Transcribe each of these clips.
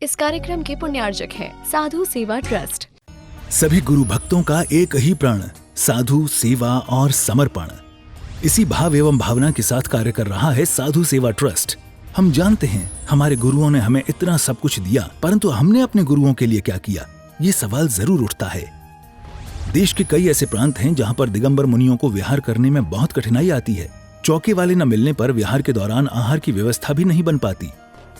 इस कार्यक्रम के पुण्यार्जक हैं साधु सेवा ट्रस्ट। सभी गुरु भक्तों का एक ही प्रण, साधु सेवा और समर्पण। इसी भाव एवं भावना के साथ कार्य कर रहा है साधु सेवा ट्रस्ट। हम जानते हैं हमारे गुरुओं ने हमें इतना सब कुछ दिया, परंतु हमने अपने गुरुओं के लिए क्या किया, ये सवाल जरूर उठता है। देश के कई ऐसे प्रांत हैं जहां पर दिगंबर मुनियों को विहार करने में बहुत कठिनाई आती है। चौके वाले न मिलने पर विहार के दौरान आहार की व्यवस्था भी नहीं बन पाती।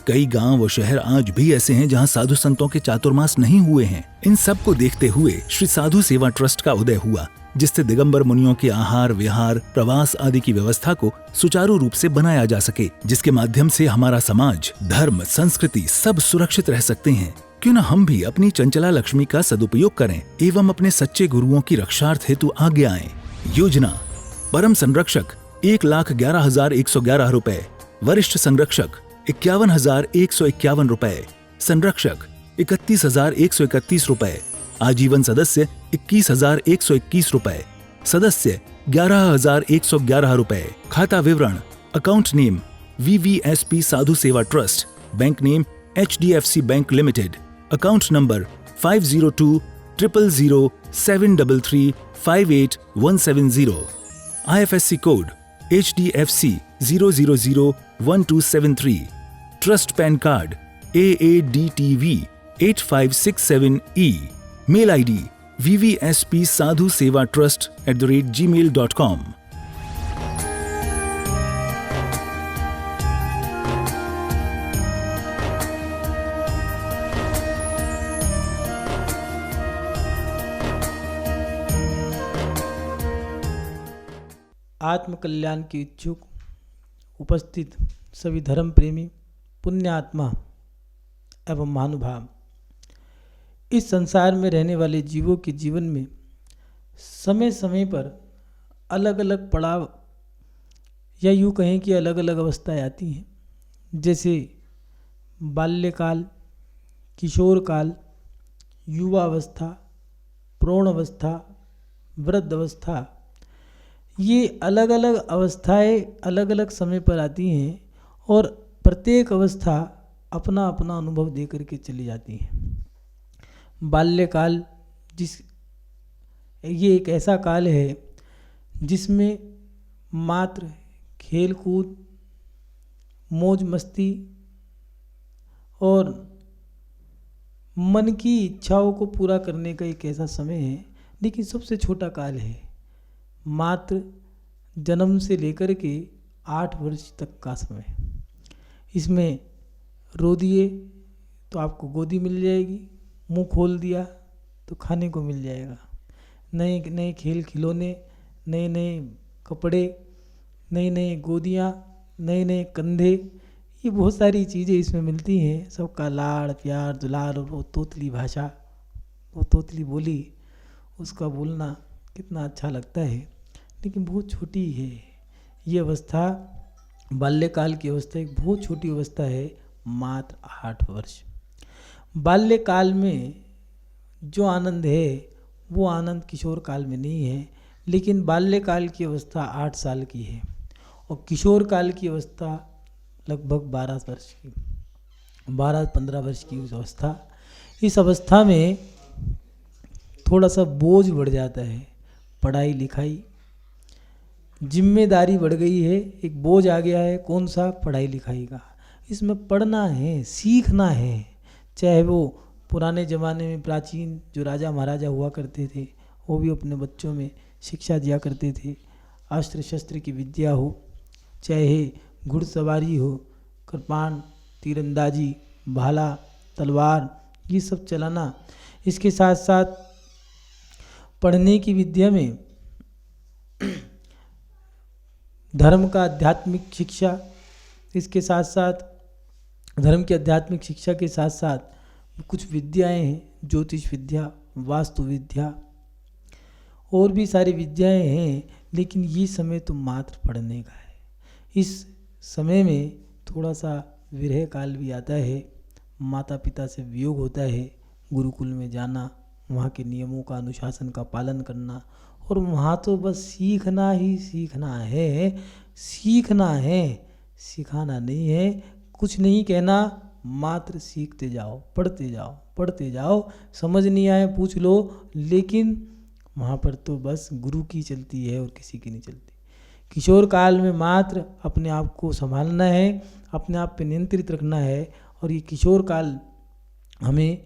कई गांव व शहर आज भी ऐसे हैं जहां साधु संतों के चातुर्मास नहीं हुए हैं। इन सब को देखते हुए श्री साधु सेवा ट्रस्ट का उदय हुआ, जिससे दिगंबर मुनियों के आहार, विहार, प्रवास आदि की व्यवस्था को सुचारू रूप से बनाया जा सके, जिसके माध्यम से हमारा समाज, धर्म, संस्कृति सब सुरक्षित रह सकते हैं। क्यों न हम भी अपनी चंचला लक्ष्मी का सदुपयोग करें एवं अपने सच्चे गुरुओं की रक्षार्थ हेतु आगे आएं। योजना: परम संरक्षक 1,11,111 रुपए, वरिष्ठ संरक्षक 51,151 रुपए, संरक्षक 31,131 रुपए, आजीवन सदस्य 21,121 रुपए, सदस्य 11,111 रुपए। खाता विवरण: account name VVSP Sadhu Seva trust, bank name HDFC bank limited, account number 50200073358170, IFSC code HDFC 0001273, trust PAN card AADTV 8567E, mail ID vvspsadhusevatrust@gmail.com। आत्मकल्याण के इच्छुक उपस्थित सभी धर्म प्रेमी, पुण्यात्मा एवं महानुभाव, इस संसार में रहने वाले जीवों के जीवन में समय समय पर अलग अलग पड़ाव या यूँ कहें कि अलग अलग अवस्थाएं आती हैं। जैसे बाल्यकाल, किशोर काल, युवा अवस्था, प्रौढ़ अवस्था, वृद्ध अवस्था, ये अलग अलग अवस्थाएं अलग अलग समय पर आती हैं और प्रत्येक अवस्था अपना अपना अनुभव दे करके चली जाती है। बाल्यकाल ये एक ऐसा काल है जिसमें मात्र खेल कूद, मौज मस्ती और मन की इच्छाओं को पूरा करने का एक ऐसा समय है, लेकिन सबसे छोटा काल है। मात्र जन्म से लेकर के 8 वर्ष तक का समय। इसमें रो दिए तो आपको गोदी मिल जाएगी, मुंह खोल दिया तो खाने को मिल जाएगा, नए नए खेल खिलौने, नए नए कपड़े, नई नई गोदियाँ, नए नए कंधे, ये बहुत सारी चीज़ें इसमें मिलती हैं। सबका लाड़ प्यार दुलार और वो तोतली भाषा, वो तोतली बोली, उसका बोलना कितना अच्छा लगता है, लेकिन बहुत छोटी है ये अवस्था। बाल्यकाल की अवस्था एक बहुत छोटी अवस्था है, मात्र 8 वर्ष। बाल्यकाल में जो आनंद है वो आनंद किशोर काल में नहीं है, लेकिन बाल्यकाल की अवस्था 8 साल की है और किशोर काल की अवस्था लगभग 12 वर्ष की, 12-15 वर्ष की अवस्था। इस अवस्था में थोड़ा सा बोझ बढ़ जाता है, पढ़ाई लिखाई, जिम्मेदारी बढ़ गई है, एक बोझ आ गया है। कौन सा? पढ़ाई लिखाई का। इसमें पढ़ना है, सीखना है। चाहे वो पुराने ज़माने में प्राचीन जो राजा महाराजा हुआ करते थे, वो भी अपने बच्चों में शिक्षा दिया करते थे। अस्त्र शस्त्र की विद्या हो, चाहे घुड़सवारी हो, कृपाण, तीरंदाजी, भाला, तलवार, ये सब चलाना। इसके साथ साथ पढ़ने की विद्या में धर्म का आध्यात्मिक शिक्षा, इसके साथ साथ धर्म की आध्यात्मिक शिक्षा के साथ साथ कुछ विद्याएं हैं, ज्योतिष विद्या, वास्तु विद्या और भी सारी विद्याएं हैं, लेकिन ये समय तो मात्र पढ़ने का है। इस समय में थोड़ा सा विरह काल भी आता है, माता पिता से वियोग होता है, गुरुकुल में जाना, वहाँ के नियमों का, अनुशासन का पालन करना, और वहाँ तो बस सीखना ही सीखना है, सीखना है, सिखाना नहीं है। कुछ नहीं कहना, मात्र सीखते जाओ, पढ़ते जाओ, समझ नहीं आए पूछ लो, लेकिन वहाँ पर तो बस गुरु की चलती है और किसी की नहीं चलती। किशोर काल में मात्र अपने आप को संभालना है, अपने आप पे नियंत्रित रखना है, और ये किशोर काल हमें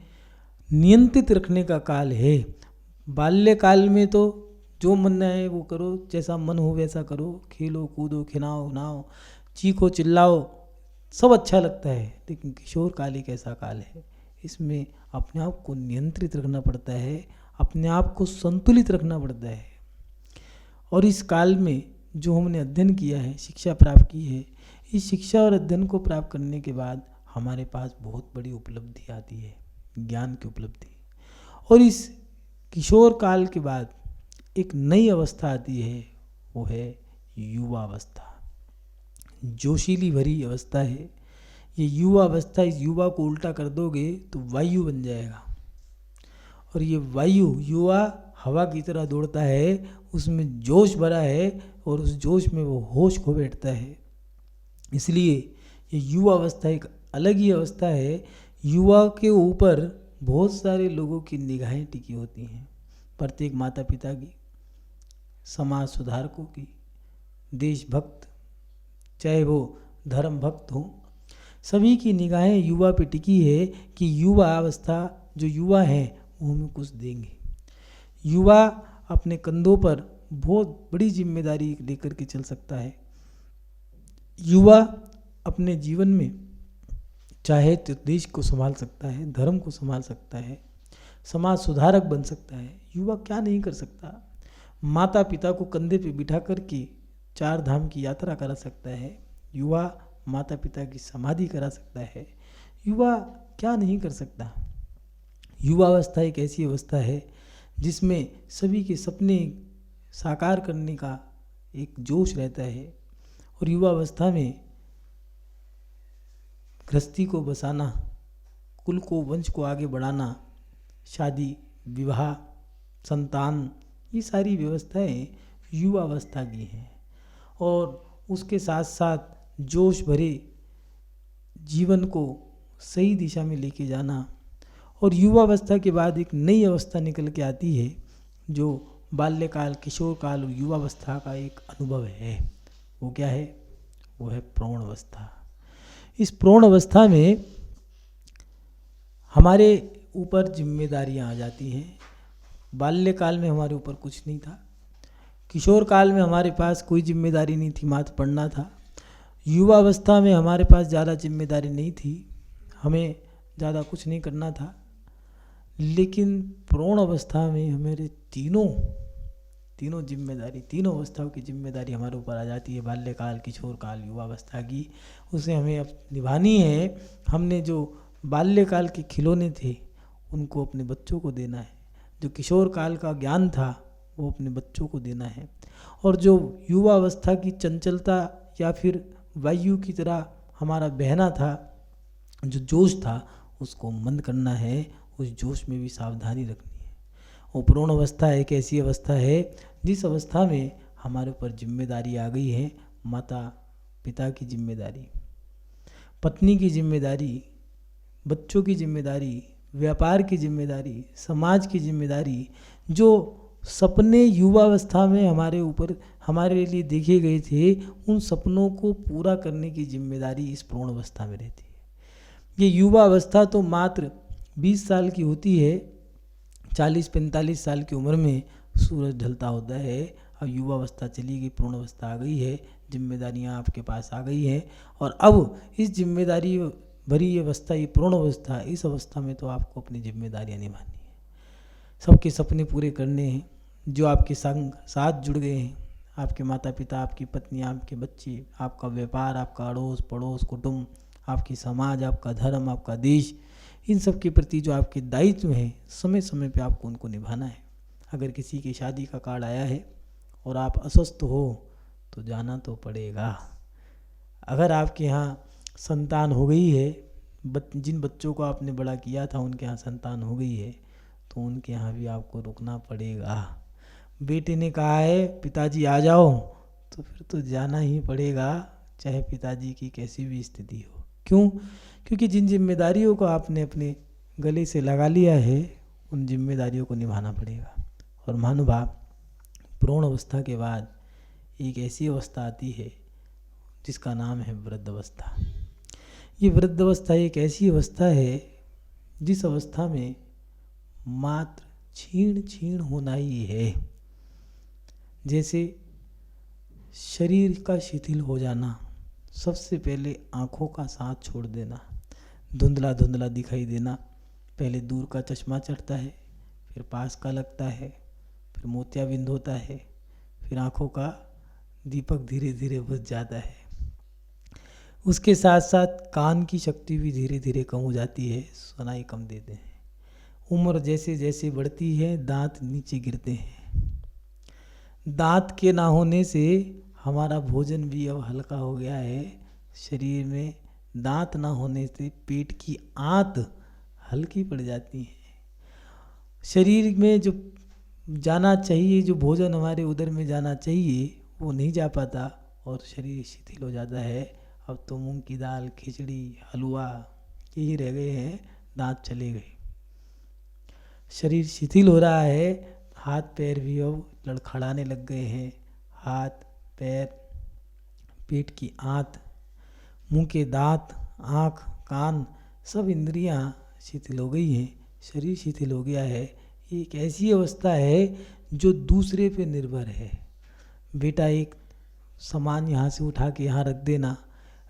नियंत्रित रखने का काल है। बाल्यकाल में तो जो मन है वो करो, जैसा मन हो वैसा करो, खेलो कूदो खिलाओ नाओ, चीखो चिल्लाओ, सब अच्छा लगता है। लेकिन किशोर काल एक ऐसा काल है, इसमें अपने आप को नियंत्रित रखना पड़ता है, अपने आप को संतुलित रखना पड़ता है। और इस काल में जो हमने अध्ययन किया है, शिक्षा प्राप्त की है, इस शिक्षा और अध्ययन को प्राप्त करने के बाद हमारे पास बहुत बड़ी उपलब्धि आती है, ज्ञान की उपलब्धि। और इस किशोर काल के बाद एक नई अवस्था आती है, वो है युवा अवस्था। जोशीली भरी अवस्था है ये युवा अवस्था। इस युवा को उल्टा कर दोगे तो वायु बन जाएगा, और ये वायु युवा हवा की तरह दौड़ता है, उसमें जोश भरा है और उस जोश में वो होश खो बैठता है। इसलिए ये युवा अवस्था एक अलग ही अवस्था है। युवा के ऊपर बहुत सारे लोगों की निगाहें टिकी होती हैं, प्रत्येक माता पिता की, समाज सुधारकों की, देशभक्त, चाहे वो धर्म भक्त हो, सभी की निगाहें युवा पे टिकी है कि युवा अवस्था जो युवा हैं वो हमें कुछ देंगे। युवा अपने कंधों पर बहुत बड़ी जिम्मेदारी लेकर के चल सकता है। युवा अपने जीवन में चाहे तो देश को संभाल सकता है, धर्म को संभाल सकता है, समाज सुधारक बन सकता है। युवा क्या नहीं कर सकता। माता पिता को कंधे पे बिठा करके 4 धाम की यात्रा करा सकता है। युवा माता पिता की समाधि करा सकता है। युवा क्या नहीं कर सकता। युवा अवस्था एक ऐसी अवस्था है जिसमें सभी के सपने साकार करने का एक जोश रहता है। और युवा अवस्था में गृहस्थी को बसाना, कुल को, वंश को आगे बढ़ाना, शादी विवाह संतान, ये सारी व्यवस्थाएं युवा अवस्था की हैं। और उसके साथ साथ जोश भरे जीवन को सही दिशा में लेके जाना। और युवा अवस्था के बाद एक नई अवस्था निकल के आती है जो बाल्यकाल, किशोर काल और युवा अवस्था का एक अनुभव है। वो क्या है? वो है प्रौढ़ अवस्था। इस प्रौढ़ अवस्था में हमारे ऊपर जिम्मेदारियां आ जाती हैं। बाल्यकाल में हमारे ऊपर कुछ नहीं था, किशोर काल में हमारे पास कोई जिम्मेदारी नहीं थी, मात्र पढ़ना था। युवा अवस्था में हमारे पास ज़्यादा जिम्मेदारी नहीं थी, हमें ज़्यादा कुछ नहीं करना था। लेकिन प्रौढ़ अवस्था में हमारे तीनों जिम्मेदारी, तीनों अवस्थाओं की जिम्मेदारी हमारे ऊपर आ जाती है। बाल्यकाल, किशोर काल, युवा अवस्था की, उसे हमें अब निभानी है। हमने जो बाल्यकाल के खिलौने थे उनको अपने बच्चों को देना है, जो किशोर काल का ज्ञान था वो अपने बच्चों को देना है, और जो युवा अवस्था की चंचलता या फिर वायु की तरह हमारा बहना था, जो जोश था, उसको मंद करना है। उस जोश में भी सावधानी रखनी है। वो प्रौढ़ अवस्था एक ऐसी अवस्था है जिस अवस्था में हमारे ऊपर जिम्मेदारी आ गई है। माता पिता की जिम्मेदारी, पत्नी की जिम्मेदारी, बच्चों की जिम्मेदारी, व्यापार की जिम्मेदारी, समाज की जिम्मेदारी। जो सपने युवा अवस्था में हमारे ऊपर, हमारे लिए देखे गए थे, उन सपनों को पूरा करने की जिम्मेदारी इस प्रौढ़ अवस्था में रहती है। ये युवा अवस्था तो मात्र 20 साल की होती है। 40-45 साल की उम्र में सूरज ढलता होता है। अब युवा अवस्था चली गई, प्रौढ़ अवस्था आ गई है, जिम्मेदारियां आपके पास आ गई हैं। और अब इस जिम्मेदारी भरी अवस्था, ये प्रौढ़ अवस्था, इस अवस्था में तो आपको अपनी जिम्मेदारियां निभानी है। सबके सपने पूरे करने हैं, जो आपके संग साथ जुड़ गए हैं, आपके माता पिता, आपकी पत्नी, आपके बच्चे, आपका व्यापार, आपका अड़ोस पड़ोस, कुटुंब, आपकी समाज, आपका धर्म, आपका देश, इन सब के प्रति जो आपके दायित्व हैं, समय समय पे आपको उनको निभाना है। अगर किसी की शादी का कार्ड आया है और आप अस्वस्थ हो तो जाना तो पड़ेगा। अगर आपके यहाँ संतान हो गई है, जिन बच्चों को आपने बड़ा किया था उनके यहाँ संतान हो गई है, तो उनके यहाँ भी आपको रुकना पड़ेगा। बेटे ने कहा है पिताजी आ जाओ, तो फिर तो जाना ही पड़ेगा, चाहे पिताजी की कैसी भी स्थिति हो। क्यों? क्योंकि जिन जिम्मेदारियों को आपने अपने गले से लगा लिया है उन जिम्मेदारियों को निभाना पड़ेगा। और महानुभाव, प्रौढ़ अवस्था के बाद एक ऐसी अवस्था आती है जिसका नाम है वृद्धावस्था। ये वृद्धावस्था एक ऐसी अवस्था है जिस अवस्था में मात्र क्षीण क्षीण होना ही है। जैसे शरीर का शिथिल हो जाना, सबसे पहले आँखों का साथ छोड़ देना, धुंधला धुंधला दिखाई देना। पहले दूर का चश्मा चढ़ता है, फिर पास का लगता है, फिर मोतियाबिंद होता है, फिर आँखों का दीपक धीरे धीरे बुझ जाता है। उसके साथ साथ कान की शक्ति भी धीरे धीरे कम हो जाती है, सुनाई कम देते हैं। उम्र जैसे जैसे बढ़ती है दांत नीचे गिरते हैं। दांत के ना होने से हमारा भोजन भी अब हल्का हो गया है। शरीर में दांत ना होने से पेट की आंत हल्की पड़ जाती है। शरीर में जो जाना चाहिए, जो भोजन हमारे उदर में जाना चाहिए वो नहीं जा पाता और शरीर शिथिल हो जाता है। अब तो मूंग की दाल, खिचड़ी, हलवा यही रह गए हैं, दांत चले गए। शरीर शिथिल हो रहा है, हाथ पैर भी अब लड़खड़ाने लग गए हैं। हाथ पैर, पेट की आंत, मुंह के दांत, आँख, कान, सब इंद्रियां शिथिल हो गई हैं। शरीर शिथिल हो गया है। एक ऐसी अवस्था है जो दूसरे पे निर्भर है। बेटा एक सामान यहाँ से उठा के यहाँ रख देना,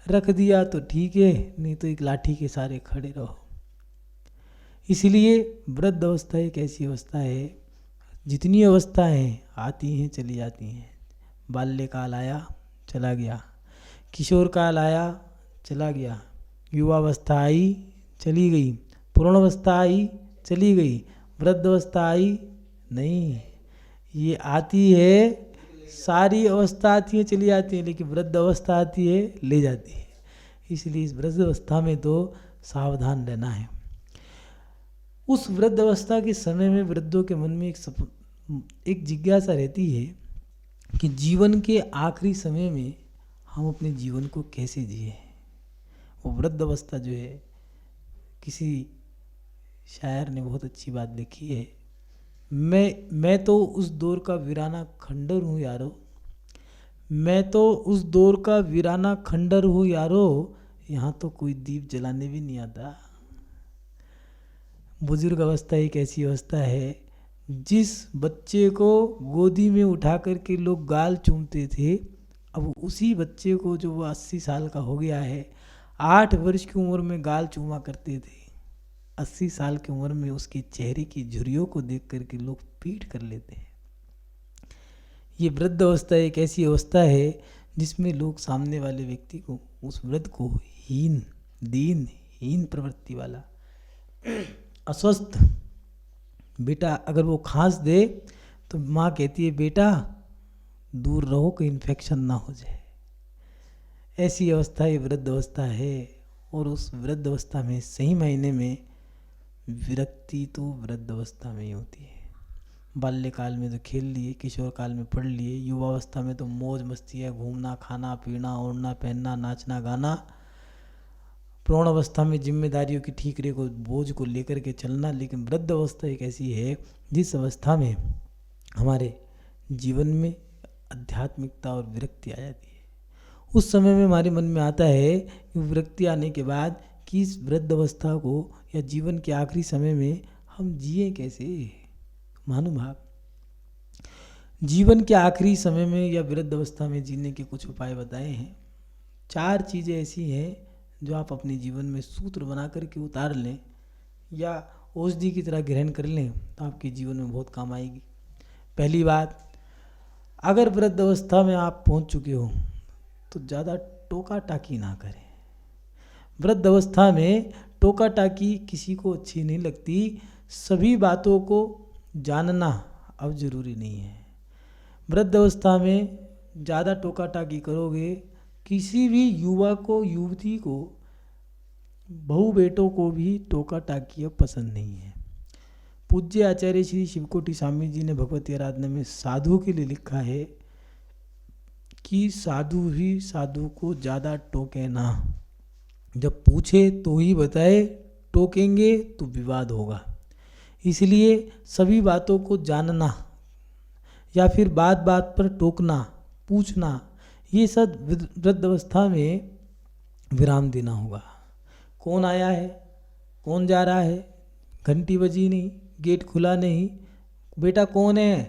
रख दिया तो ठीक है, नहीं तो एक लाठी के सहारे खड़े रहो। इसलिए वृद्ध अवस्था एक ऐसी अवस्था है, जितनी अवस्थाएं आती हैं चली जाती हैं। बाल्यकाल आया चला गया, किशोर काल आया चला गया, युवावस्था आई चली गई, पूर्णावस्था आई चली गई, वृद्ध अवस्था आई नहीं। ये आती है, सारी अवस्था आती है चली जाती है, लेकिन वृद्ध अवस्था आती है ले जाती है। इसलिए इस वृद्ध अवस्था में तो सावधान रहना है। उस वृद्ध अवस्था के समय में वृद्धों के मन में एक जिज्ञासा रहती है कि जीवन के आखिरी समय में हम अपने जीवन को कैसे जिए। वो वृद्ध अवस्था जो है, किसी शायर ने बहुत अच्छी बात लिखी है, मैं तो उस दौर का वीराना खंडर हूँ यारो, मैं तो उस दौर का वीराना खंडर हूँ यारो, यहाँ तो कोई दीप जलाने भी नहीं आता। बुजुर्ग अवस्था एक ऐसी अवस्था है जिस बच्चे को गोदी में उठा करके लोग गाल चूमते थे, अब उसी बच्चे को जो वो 80 साल का हो गया है, 8 वर्ष की उम्र में गाल चूमा करते थे, 80 साल की उम्र में उसके चेहरे की झुर्रियों को देख करके लोग पीठ कर लेते हैं। ये वृद्ध अवस्था एक ऐसी अवस्था है जिसमें लोग सामने वाले व्यक्ति को, उस वृद्ध को हीन, दीन, हीन प्रवृत्ति वाला, अस्वस्थ, बेटा अगर वो खांस दे तो माँ कहती है बेटा दूर रहो कि इन्फेक्शन ना हो जाए। ऐसी अवस्था ये वृद्ध अवस्था है। और उस वृद्ध अवस्था में सही मायने में विरक्ति तो वृद्ध अवस्था में ही होती है। बाल्यकाल में तो खेल लिए, किशोर काल में पढ़ लिए, युवावस्था में तो मौज मस्ती है, घूमना, खाना, पीना, ओढ़ना, पहनना, नाचना, गाना। प्रौढ़ अवस्था में जिम्मेदारियों की ठीकरे को, बोझ को लेकर के चलना। लेकिन वृद्ध अवस्था एक ऐसी है जिस अवस्था में हमारे जीवन में आध्यात्मिकता और विरक्ति आ जाती है। उस समय में हमारे मन में आता है कि विरक्ति आने के बाद कि इस वृद्ध अवस्था को या जीवन के आखिरी समय में हम जिए कैसे। महानुभाव, जीवन के आखिरी समय में या वृद्ध अवस्था में जीने के कुछ उपाय बताए हैं। 4 चीज़ें ऐसी हैं जो आप अपने जीवन में सूत्र बना करके उतार लें या औषधि की तरह ग्रहण कर लें तो आपके जीवन में बहुत काम आएगी। पहली बात, अगर वृद्ध अवस्था में आप पहुंच चुके हो तो ज़्यादा टोका टाकी ना करें। वृद्ध अवस्था में टोका टाकी किसी को अच्छी नहीं लगती। सभी बातों को जानना अब जरूरी नहीं है। वृद्ध अवस्था में ज़्यादा टोका टाकी करोगे, किसी भी युवा को, युवती को, बहू बेटों को भी टोका टाकी अब पसंद नहीं है। पूज्य आचार्य श्री शिवकोटि स्वामी जी ने भगवती आराधना में साधु के लिए लिखा है कि साधु ही साधु को ज़्यादा टोके ना। जब पूछे तो ही बताए, टोकेंगे तो विवाद होगा। इसलिए सभी बातों को जानना या फिर बात बात पर टोकना, पूछना, ये सब वृद्धावस्था में विराम देना होगा। कौन आया है, कौन जा रहा है, घंटी बजी नहीं, गेट खुला नहीं, बेटा कौन है,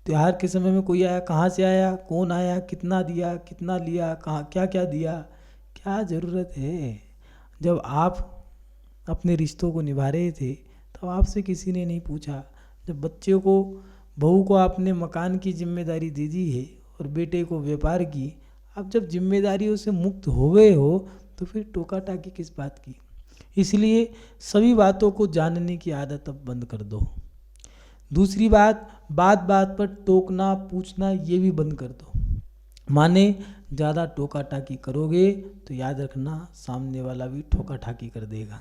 त्योहार के समय में कोई आया, कहाँ से आया, कौन आया, कितना दिया, कितना लिया, कहाँ क्या क्या दिया, क्या ज़रूरत है। जब आप अपने रिश्तों को निभा रहे थे तब आपसे किसी ने नहीं पूछा। जब बच्चे को, बहू को आपने मकान की जिम्मेदारी दे दी है और बेटे को व्यापार की, अब जब जिम्मेदारियों से मुक्त हो गए हो तो फिर टोका टाकी किस बात की। इसलिए सभी बातों को जानने की आदत अब बंद कर दो। दूसरी बात, बात बात पर टोकना, पूछना, ये भी बंद कर दो। माने ज़्यादा टोका टाकी करोगे तो याद रखना सामने वाला भी ठोका ठाकी कर देगा।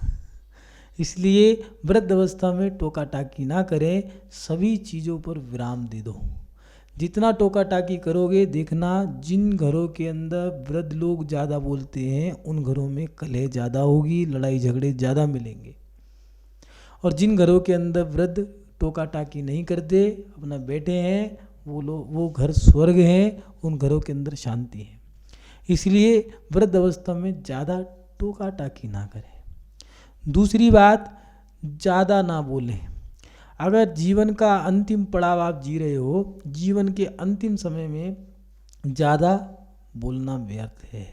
इसलिए वृद्ध अवस्था में टोका टाकी ना करें, सभी चीज़ों पर विराम दे दो। जितना टोका टाकी करोगे, देखना जिन घरों के अंदर वृद्ध लोग ज़्यादा बोलते हैं उन घरों में कलह ज़्यादा होगी, लड़ाई झगड़े ज़्यादा मिलेंगे। और जिन घरों के अंदर वृद्ध टोका टाकी नहीं करते, अपना बैठे हैं, वो घर स्वर्ग हैं, उन घरों के अंदर शांति है। इसलिए वृद्ध अवस्था में ज़्यादा टोका टाकी ना करें। दूसरी बात, ज़्यादा ना बोलें। अगर जीवन का अंतिम पड़ाव आप जी रहे हो, जीवन के अंतिम समय में ज़्यादा बोलना व्यर्थ है।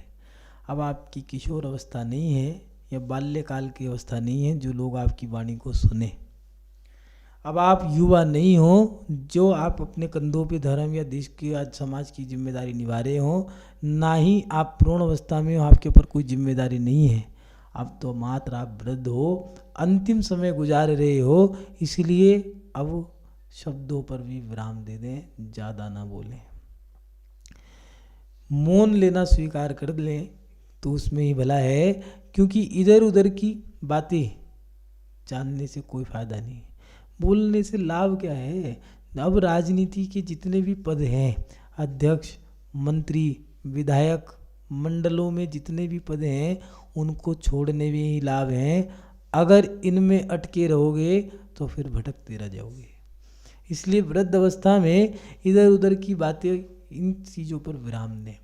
अब आपकी किशोर अवस्था नहीं है या बाल्यकाल की अवस्था नहीं है जो लोग आपकी वाणी को सुने। अब आप युवा नहीं हो जो आप अपने कंधों पे धर्म या देश की, आज समाज की जिम्मेदारी निभा रहे हो, ना ही आप प्रौढ़ अवस्था में हो, आपके ऊपर कोई जिम्मेदारी नहीं है। अब तो मात्र आप वृद्ध हो, अंतिम समय गुजार रहे हो। इसलिए अब शब्दों पर भी विराम दे दें, ज़्यादा ना बोलें। मौन लेना स्वीकार कर लें तो उसमें ही भला है, क्योंकि इधर उधर की बातें जानने से कोई फ़ायदा नहीं, बोलने से लाभ क्या है। अब राजनीति के जितने भी पद हैं, अध्यक्ष, मंत्री, विधायक, मंडलों में जितने भी पद हैं, उनको छोड़ने में ही लाभ हैं। अगर इनमें अटके रहोगे तो फिर भटकते रह जाओगे। इसलिए वृद्ध अवस्था में इधर उधर की बातें, इन चीज़ों पर विराम दें।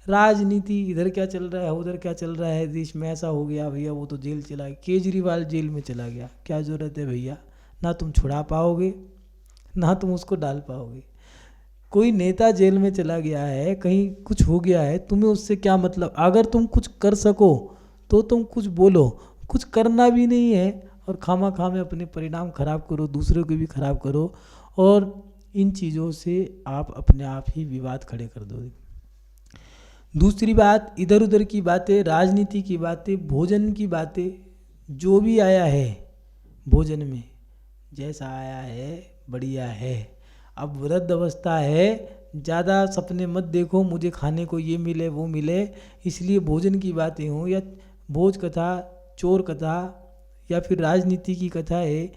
राजनीति, इधर क्या चल रहा है, उधर क्या चल रहा है, देश में ऐसा हो गया भैया, वो तो जेल चला गया, केजरीवाल जेल में चला गया, क्या ज़रूरत है भैया। ना तुम छुड़ा पाओगे, ना तुम उसको डाल पाओगे। कोई नेता जेल में चला गया है, कहीं कुछ हो गया है, तुम्हें उससे क्या मतलब। अगर तुम कुछ कर सको तो तुम कुछ बोलो, कुछ करना भी नहीं है और खामा खा में अपने परिणाम खराब करो, दूसरों को भी खराब करो, और इन चीज़ों से आप अपने आप ही विवाद खड़े कर दोगे। दूसरी बात, इधर उधर की बातें, राजनीति की बातें, भोजन की बातें, जो भी आया है भोजन में, जैसा आया है बढ़िया है। अब वृद्ध अवस्था है, ज़्यादा सपने मत देखो मुझे खाने को ये मिले वो मिले। इसलिए भोजन की बातें हों या भोज कथा, चोर कथा या फिर राजनीति की कथा है,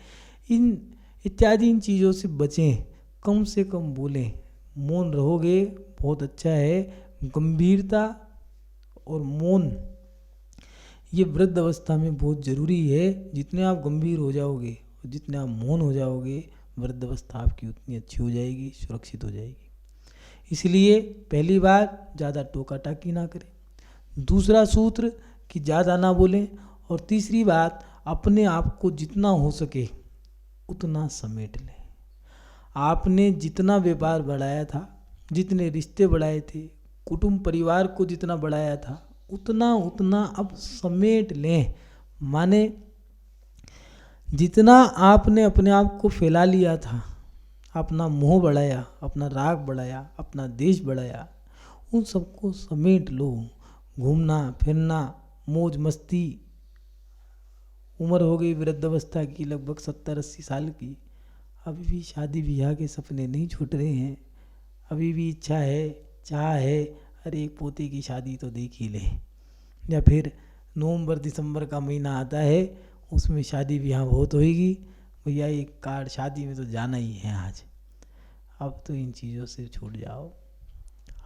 इन इत्यादि इन चीज़ों से बचें, कम से कम बोलें। मौन रहोगे बहुत अच्छा है। गंभीरता और मौन ये वृद्ध अवस्था में बहुत ज़रूरी है। जितने आप गंभीर हो जाओगे और जितने आप मौन हो जाओगे, वृद्ध अवस्था आपकी उतनी अच्छी हो जाएगी, सुरक्षित हो जाएगी। इसलिए पहली बात, ज़्यादा टोका टाकी ना करें। दूसरा सूत्र कि ज़्यादा ना बोलें। और तीसरी बात, अपने आप को जितना हो सके उतना समेट लें। आपने जितना व्यापार बढ़ाया था, जितने रिश्ते बढ़ाए थे, कुटुंब परिवार को जितना बढ़ाया था, उतना उतना अब समेट लें। माने जितना आपने अपने आप को फैला लिया था, अपना मोह बढ़ाया, अपना राग बढ़ाया, अपना देश बढ़ाया, उन सबको समेट लो। घूमना फिरना, मौज मस्ती, उम्र हो गई वृद्धावस्था की लगभग 70-80 साल की, अभी भी शादी ब्याह के सपने नहीं छूट रहे हैं। अभी भी इच्छा है, चाह है, अरे एक पोते की शादी तो देख ही ले। या फिर नवंबर दिसंबर का महीना आता है, उसमें शादी ब्याह बहुत होएगी, भैया एक कार्ड शादी में तो जाना ही है आज। अब तो इन चीज़ों से छूट जाओ,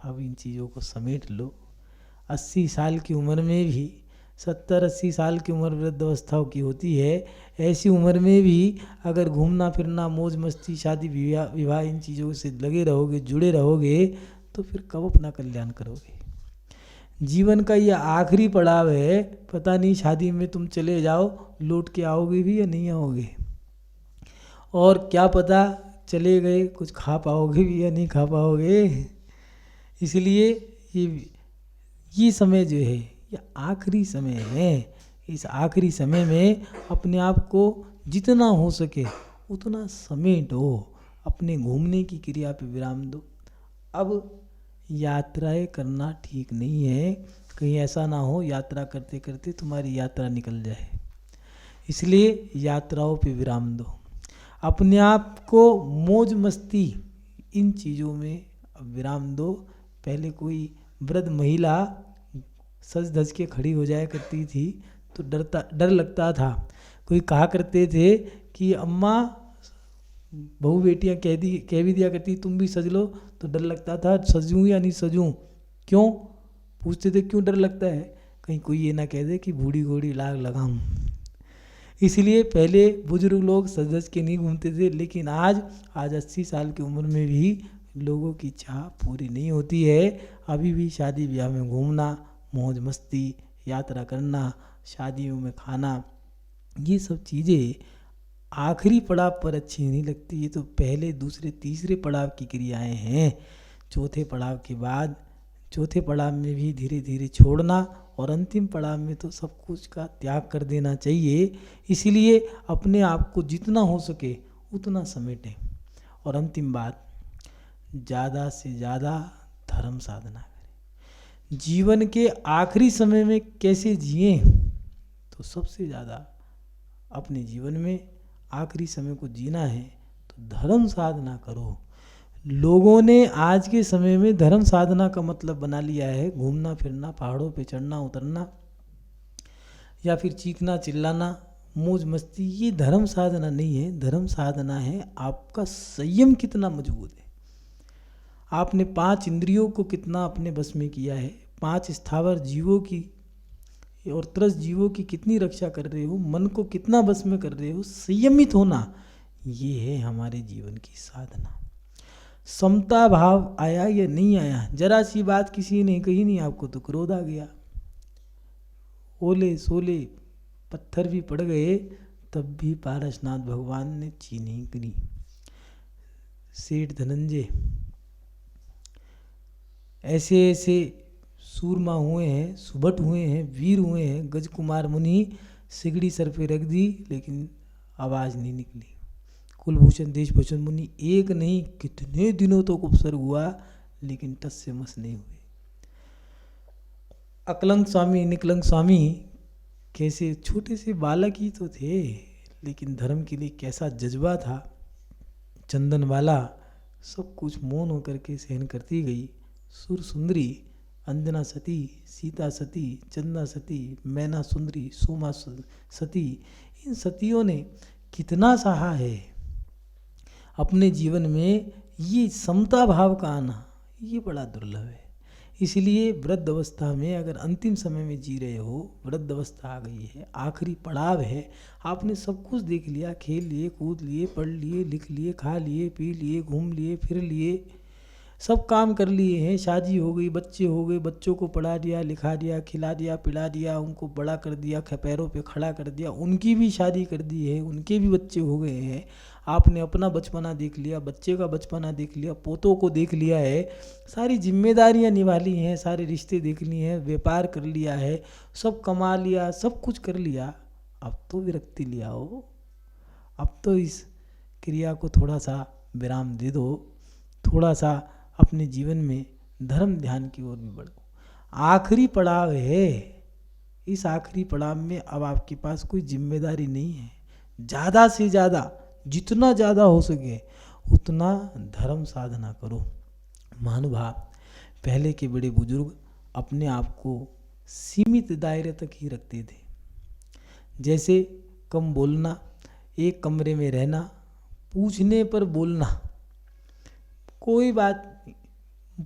अब इन चीज़ों को समेट लो। 80 साल की उम्र में भी 70-80 साल की उम्र वृद्धावस्था की होती है। ऐसी उम्र में भी अगर घूमना फिरना, मौज मस्ती, शादी विवाह इन चीज़ों से लगे रहोगे, जुड़े रहोगे, तो फिर कब अपना कल्याण करोगे। जीवन का ये आखिरी पड़ाव है। पता नहीं शादी में तुम चले जाओ, लौट के आओगे भी या नहीं आओगे, और क्या पता चले गए कुछ खा पाओगे भी या नहीं खा पाओगे। इसलिए ये समय जो है ये आखिरी समय है। इस आखिरी समय में अपने आप को जितना हो सके उतना समेटो, अपने घूमने की क्रिया पे विराम दो। अब यात्राएं करना ठीक नहीं है, कहीं ऐसा ना हो यात्रा करते करते तुम्हारी यात्रा निकल जाए। इसलिए यात्राओं पे विराम दो, अपने आप को मौज मस्ती इन चीज़ों में विराम दो। पहले कोई वृद्ध महिला सज धज के खड़ी हो जाया करती थी तो डर लगता था। कोई कहा करते थे कि अम्मा, बहू बेटियां कह भी दिया करती तुम भी सज लो, तो डर लगता था सजूं या नहीं सजूं। क्यों पूछते थे, क्यों डर लगता है, कहीं कोई ये ना कह दे कि बूढ़ी घोड़ी लाग लगाऊं। इसलिए पहले बुजुर्ग लोग सज धज के नहीं घूमते थे, लेकिन आज 80 साल की उम्र में भी लोगों की चाह पूरी नहीं होती है। अभी भी शादी ब्याह में घूमना, मौज मस्ती, यात्रा करना, शादियों में खाना, ये सब चीज़ें आखिरी पड़ाव पर अच्छी नहीं लगती। ये तो पहले दूसरे तीसरे पड़ाव की क्रियाएं हैं। चौथे पड़ाव के बाद, चौथे पड़ाव में भी धीरे धीरे छोड़ना, और अंतिम पड़ाव में तो सब कुछ का त्याग कर देना चाहिए। इसीलिए अपने आप को जितना हो सके उतना समेटें। और अंतिम बात, ज़्यादा से ज़्यादा धर्म साधना करें। जीवन के आखिरी समय में कैसे जिएं, तो सबसे ज़्यादा अपने जीवन में आखिरी समय को जीना है तो धर्म साधना करो। लोगों ने आज के समय में धर्म साधना का मतलब बना लिया है घूमना फिरना, पहाड़ों पे चढ़ना उतरना, या फिर चीखना चिल्लाना, मौज मस्ती। ये धर्म साधना नहीं है। धर्म साधना है आपका संयम कितना मजबूत है, आपने 5 इंद्रियों को कितना अपने बस में किया है, 5 स्थावर जीवों की और त्रस जीवों की कितनी रक्षा कर रहे हो, मन को कितना बस में कर रहे हो। संयमित होना, ये है हमारे जीवन की साधना। समता भाव आया या नहीं आया, जरा सी बात किसी ने कही नहीं आपको तो क्रोध आ गया, ओले सोले पत्थर भी पड़ गए तब भी पारसनाथ भगवान ने चीनी करी। सेठ धनंजय ऐसे ऐसे सूरमा हुए हैं, सुभट हुए हैं, वीर हुए हैं। गजकुमार मुनि सिगड़ी सर पे रख दी लेकिन आवाज़ नहीं निकली। कुलभूषण देशभूषण मुनि एक नहीं कितने दिनों तक उपसर्ग हुआ लेकिन टस से मस नहीं हुए। अकलंक स्वामी निकलंक स्वामी कैसे छोटे से बालक ही तो थे, लेकिन धर्म के लिए कैसा जज्बा था। चंदन वाला सब कुछ मौन होकर के सहन करती गई। सुर सुंदरी, अंजना सती, सीता सती, चंदा सती, मैना सुंदरी, सोमा सती, इन सतियों ने कितना सहा है। अपने जीवन में ये समता भाव का आना ये बड़ा दुर्लभ है। इसलिए वृद्ध अवस्था में अगर अंतिम समय में जी रहे हो, वृद्ध अवस्था आ गई है, आखिरी पड़ाव है, आपने सब कुछ देख लिया, खेल लिए, कूद लिए, पढ़ लिए, लिख लिए, खा लिए, पी लिए, घूम लिए, फिर लिए, सब काम कर लिए हैं, शादी हो गई, बच्चे हो गए, बच्चों को पढ़ा दिया, लिखा दिया, खिला दिया, पिला दिया, उनको बड़ा कर दिया, पैरों पे खड़ा कर दिया, उनकी भी शादी कर दी है, उनके भी बच्चे हो गए हैं। आपने अपना बचपना देख लिया, बच्चे का बचपना देख लिया, पोतों को देख लिया है, सारी जिम्मेदारियां निभा ली हैं, सारे रिश्ते देख लिए हैं, व्यापार कर लिया है, सब कमा लिया, सब कुछ कर लिया। अब तो विरक्ति लिया हो, अब तो इस क्रिया को थोड़ा सा विराम दे दो, थोड़ा सा अपने जीवन में धर्म ध्यान की ओर भी बढ़ो। आखिरी पड़ाव है, इस आखिरी पड़ाव में अब आपके पास कोई जिम्मेदारी नहीं है। ज़्यादा से ज़्यादा, जितना ज़्यादा हो सके उतना धर्म साधना करो। महानुभाव, पहले के बड़े बुजुर्ग अपने आप को सीमित दायरे तक ही रखते थे। जैसे कम बोलना, एक कमरे में रहना, पूछने पर बोलना, कोई बात नहीं,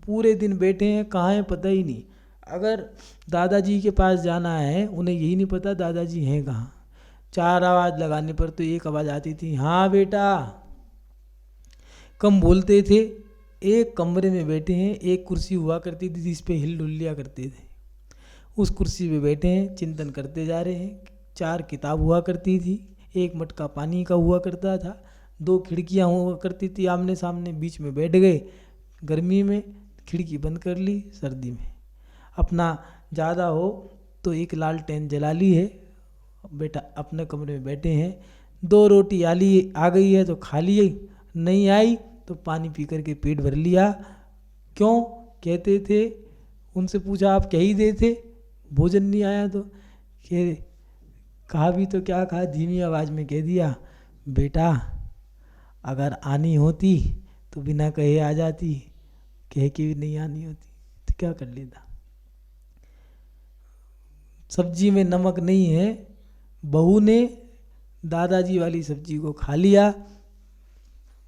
पूरे दिन बैठे हैं कहाँ हैं पता ही नहीं, अगर दादाजी के पास जाना है, उन्हें यही नहीं पता दादाजी हैं कहाँ। 4 आवाज़ लगाने पर तो एक आवाज़ आती थी, हाँ बेटा। कम बोलते थे, एक कमरे में बैठे हैं, एक कुर्सी हुआ करती थी जिस पे हिल डुल लिया करते थे, उस कुर्सी पे बैठे हैं, चिंतन करते जा रहे हैं। 4 किताब हुआ करती थी, एक मटका पानी का हुआ करता था, 2 खिड़कियां हुआ करती थी आमने सामने, बीच में बैठ गए। गर्मी में खिड़की बंद कर ली, सर्दी में अपना ज़्यादा हो तो एक लालटेन जला ली है, बेटा अपने कमरे में बैठे हैं। 2 रोटी आ गई है तो खा लिए, नहीं आई तो पानी पी करके पेट भर लिया। क्यों कहते थे, उनसे पूछा आप क्या ही देते, भोजन नहीं आया तो कहा भी तो क्या कहा, धीमी आवाज़ में कह दिया, बेटा अगर आनी होती तो बिना कहे आ जाती, कह के भी नहीं आनी होती तो क्या कर लेता। सब्जी में नमक नहीं है, बहू ने दादाजी वाली सब्जी को खा लिया,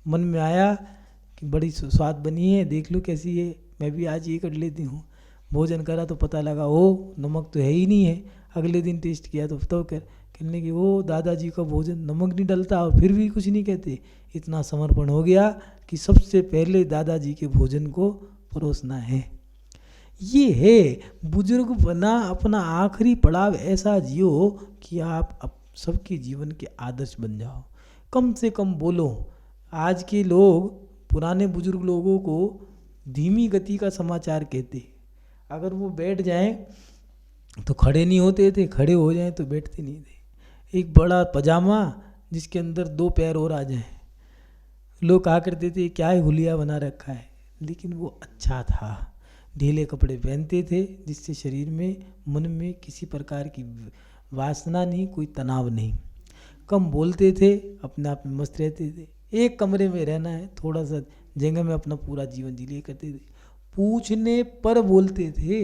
मन में आया कि बड़ी स्वाद बनी है, देख लो कैसी है, मैं भी आज ये कर लेती हूँ। भोजन करा तो पता लगा ओ नमक तो है ही नहीं है। अगले दिन टेस्ट किया तो कहने की वो दादाजी का भोजन नमक नहीं डलता, और फिर भी कुछ नहीं कहते। इतना समर्पण हो गया कि सबसे पहले दादाजी के भोजन को परोसना है। ये है बुजुर्ग बना, अपना आखिरी पड़ाव ऐसा जियो कि आप सबके जीवन के आदर्श बन जाओ। कम से कम बोलो। आज के लोग पुराने बुजुर्ग लोगों को धीमी गति का समाचार कहते, अगर वो बैठ जाएं तो खड़े नहीं होते थे, खड़े हो जाएं तो बैठते नहीं थे। एक बड़ा पजामा जिसके अंदर 2 पैर और आ जाएं, लोग कहा करते थे क्या है हुलिया बना रखा है, लेकिन वो अच्छा था। ढीले कपड़े पहनते थे जिससे शरीर में मन में किसी प्रकार की वासना नहीं, कोई तनाव नहीं। कम बोलते थे, अपने आप में मस्त रहते थे। एक कमरे में रहना है, थोड़ा सा जगह में अपना पूरा जीवन जी लिया करते थे। पूछने पर बोलते थे,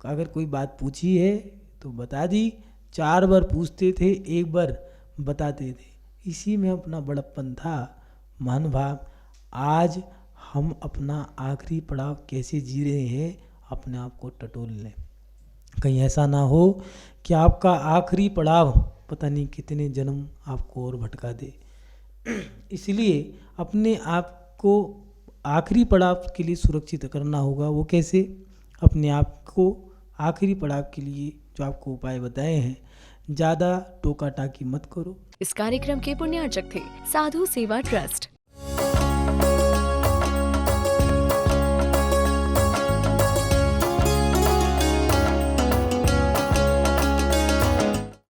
अगर कोई बात पूछी है तो बता दी। 4 बार पूछते थे, 1 बार बताते थे। इसी में अपना बड़प्पन था, महानुभाव। आज हम अपना आखिरी पड़ाव कैसे जी रहे हैं, अपने आप को टटोल लें। कहीं ऐसा ना हो कि आपका आखिरी पड़ाव पता नहीं कितने जन्म आपको और भटका दे। इसलिए अपने आप को आखिरी पड़ाव के लिए सुरक्षित करना होगा। वो कैसे? अपने आप को आखिरी पड़ाव के लिए जो आपको उपाय बताए हैं, ज़्यादा टोका टाकी मत करो। इस कार्यक्रम के पुण्यार्चक थे साधु सेवा ट्रस्ट।